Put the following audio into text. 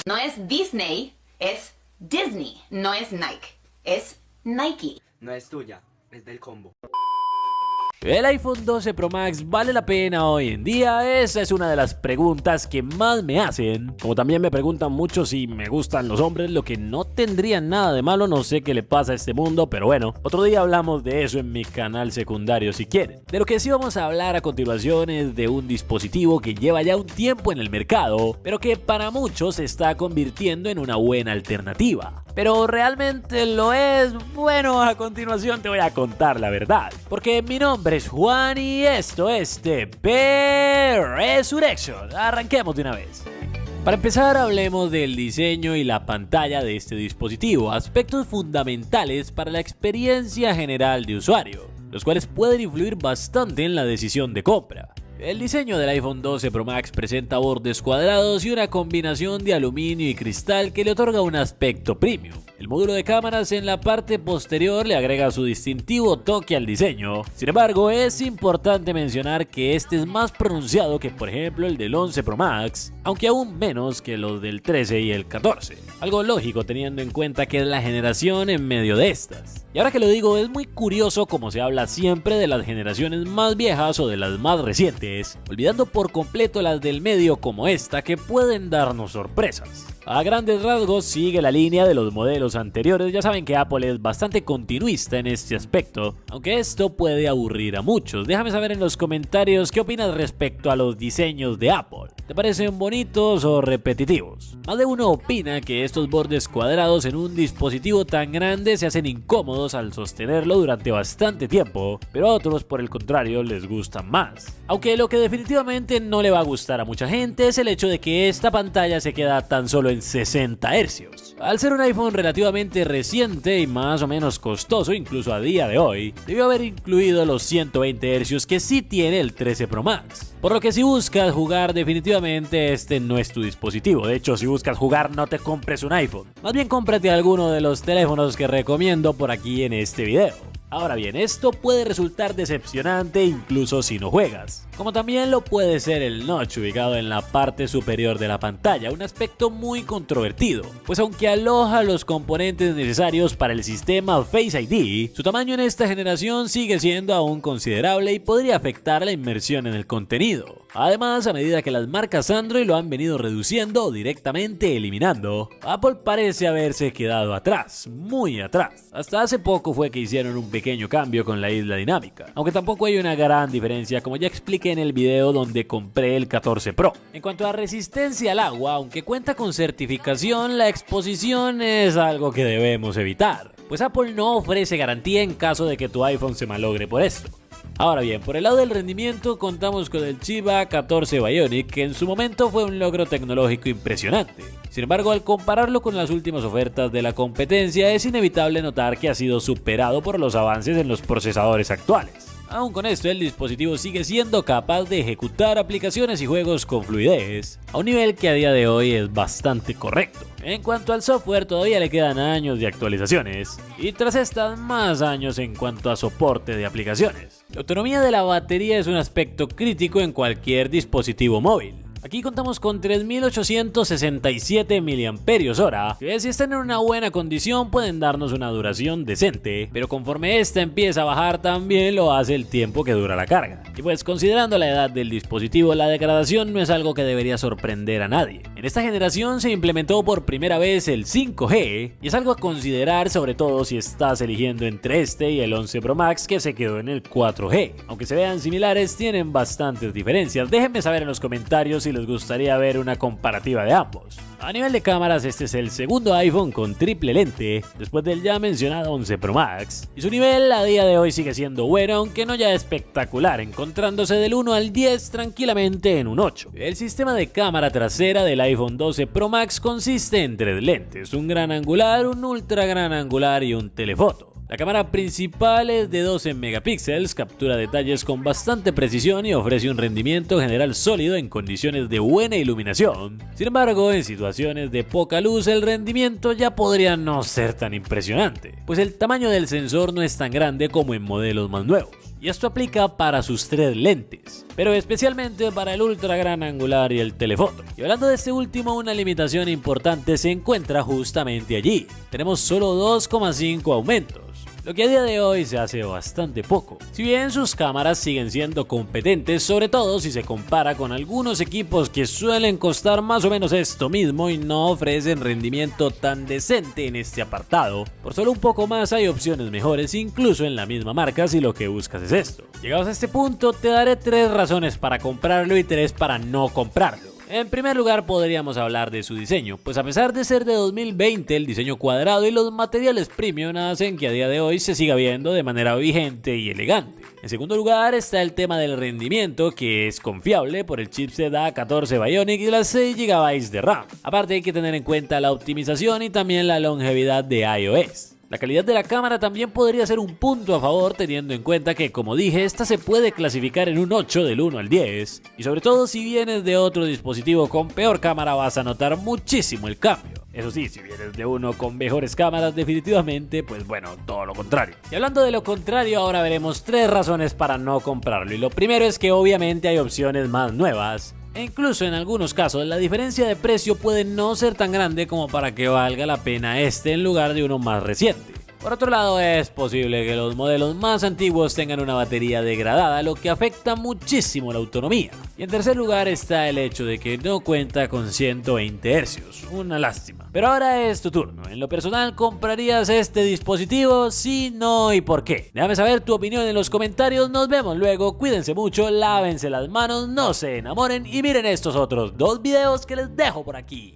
No es Disney, es Disney. No es Nike, es Nike. No es tuya, es del combo. ¿El iPhone 12 Pro Max vale la pena hoy en día? Esa es una de las preguntas que más me hacen. Como también me preguntan mucho si me gustan los hombres, lo que no tendría nada de malo, no sé qué le pasa a este mundo, pero bueno, otro día hablamos de eso en mi canal secundario si quieren. De lo que sí vamos a hablar a continuación es de un dispositivo que lleva ya un tiempo en el mercado, pero que para muchos se está convirtiendo en una buena alternativa. ¿Pero realmente lo es? Bueno, a continuación te voy a contar la verdad. Porque mi nombre es Juan y esto es TP Resurrection. Arranquemos de una vez. Para empezar, hablemos del diseño y la pantalla de este dispositivo, aspectos fundamentales para la experiencia general de usuario, los cuales pueden influir bastante en la decisión de compra. El diseño del iPhone 12 Pro Max presenta bordes cuadrados y una combinación de aluminio y cristal que le otorga un aspecto premium. El módulo de cámaras en la parte posterior le agrega su distintivo toque al diseño. Sin embargo, es importante mencionar que este es más pronunciado que por ejemplo el del 11 Pro Max, aunque aún menos que los del 13 y el 14. Algo lógico teniendo en cuenta que es la generación en medio de estas. Y ahora que lo digo, es muy curioso como se habla siempre de las generaciones más viejas o de las más recientes, olvidando por completo las del medio como esta que pueden darnos sorpresas. A grandes rasgos sigue la línea de los modelos anteriores, ya saben que Apple es bastante continuista en este aspecto, aunque esto puede aburrir a muchos. Déjame saber en los comentarios qué opinas respecto a los diseños de Apple. ¿Te parecen bonitos o repetitivos? Más de uno opina que estos bordes cuadrados en un dispositivo tan grande se hacen incómodos al sostenerlo durante bastante tiempo, pero a otros por el contrario les gustan más. Aunque lo que definitivamente no le va a gustar a mucha gente es el hecho de que esta pantalla se queda tan solo en 60 Hz. Al ser un iPhone relativamente reciente y más o menos costoso incluso a día de hoy, debió haber incluido los 120 Hz que sí tiene el 13 Pro Max. Por lo que si buscas jugar definitivamente este no es tu dispositivo. De hecho, si buscas jugar no te compres un iPhone. Más bien cómprate alguno de los teléfonos que recomiendo por aquí en este video. Ahora bien, esto puede resultar decepcionante incluso si no juegas, como también lo puede ser el notch ubicado en la parte superior de la pantalla, un aspecto muy controvertido, pues aunque aloja los componentes necesarios para el sistema Face ID, su tamaño en esta generación sigue siendo aún considerable y podría afectar la inmersión en el contenido. Además, a medida que las marcas Android lo han venido reduciendo o directamente eliminando, Apple parece haberse quedado atrás, muy atrás. Hasta hace poco fue que hicieron un pequeño cambio con la isla dinámica, aunque tampoco hay una gran diferencia como ya expliqué en el video donde compré el 14 Pro. En cuanto a resistencia al agua, aunque cuenta con certificación, la exposición es algo que debemos evitar, pues Apple no ofrece garantía en caso de que tu iPhone se malogre por esto. Ahora bien, por el lado del rendimiento contamos con el chip A14 Bionic, que en su momento fue un logro tecnológico impresionante. Sin embargo, al compararlo con las últimas ofertas de la competencia, es inevitable notar que ha sido superado por los avances en los procesadores actuales. Aún con esto, el dispositivo sigue siendo capaz de ejecutar aplicaciones y juegos con fluidez, a un nivel que a día de hoy es bastante correcto. En cuanto al software, todavía le quedan años de actualizaciones, y tras estas más años en cuanto a soporte de aplicaciones. La autonomía de la batería es un aspecto crítico en cualquier dispositivo móvil. Aquí contamos con 3867 mAh, que si están en una buena condición pueden darnos una duración decente, pero conforme esta empieza a bajar también lo hace el tiempo que dura la carga. Y pues considerando la edad del dispositivo, la degradación no es algo que debería sorprender a nadie. En esta generación se implementó por primera vez el 5G, y es algo a considerar sobre todo si estás eligiendo entre este y el 11 Pro Max que se quedó en el 4G. Aunque se vean similares, tienen bastantes diferencias. Déjenme saber en los comentarios si les gustaría ver una comparativa de ambos. A nivel de cámaras, este es el segundo iPhone con triple lente, después del ya mencionado 11 Pro Max, y su nivel a día de hoy sigue siendo bueno, aunque no ya espectacular, encontrándose del 1 al 10 tranquilamente en un 8. El sistema de cámara trasera del iPhone 12 Pro Max consiste en 3 lentes, un gran angular, un ultra gran angular y un telefoto. La cámara principal es de 12 megapíxeles, captura detalles con bastante precisión y ofrece un rendimiento general sólido en condiciones de buena iluminación. Sin embargo, en situaciones de poca luz el rendimiento ya podría no ser tan impresionante, pues el tamaño del sensor no es tan grande como en modelos más nuevos. y esto aplica para sus 3 lentes, pero especialmente para el ultra gran angular y el telefoto. Y hablando de este último, una limitación importante se encuentra justamente allí. Tenemos solo 2,5 aumentos, lo que a día de hoy se hace bastante poco. Si bien sus cámaras siguen siendo competentes, sobre todo si se compara con algunos equipos que suelen costar más o menos esto mismo y no ofrecen rendimiento tan decente en este apartado, por solo un poco más hay opciones mejores incluso en la misma marca si lo que buscas es esto. Llegados a este punto, te daré 3 razones para comprarlo y 3 para no comprarlo. En primer lugar, podríamos hablar de su diseño, pues a pesar de ser de 2020, el diseño cuadrado y los materiales premium hacen que a día de hoy se siga viendo de manera vigente y elegante. En segundo lugar está el tema del rendimiento, que es confiable por el chipset A14 Bionic y las 6 GB de RAM. Aparte hay que tener en cuenta la optimización y también la longevidad de iOS. La calidad de la cámara también podría ser un punto a favor, teniendo en cuenta que, como dije, esta se puede clasificar en un 8 del 1 al 10, y sobre todo si vienes de otro dispositivo con peor cámara vas a notar muchísimo el cambio. Eso sí, si vienes de uno con mejores cámaras, definitivamente, pues bueno, todo lo contrario. Y hablando de lo contrario, ahora veremos 3 razones para no comprarlo, y lo primero es que obviamente hay opciones más nuevas. E incluso en algunos casos la diferencia de precio puede no ser tan grande como para que valga la pena este en lugar de uno más reciente. Por otro lado, es posible que los modelos más antiguos tengan una batería degradada, lo que afecta muchísimo la autonomía. Y en tercer lugar está el hecho de que no cuenta con 120 Hz, una lástima. Pero ahora es tu turno. En lo personal, ¿comprarías este dispositivo? Sí, no y por qué. Déjame saber tu opinión en los comentarios. Nos vemos luego. Cuídense mucho, lávense las manos, no se enamoren y miren estos otros 2 videos que les dejo por aquí.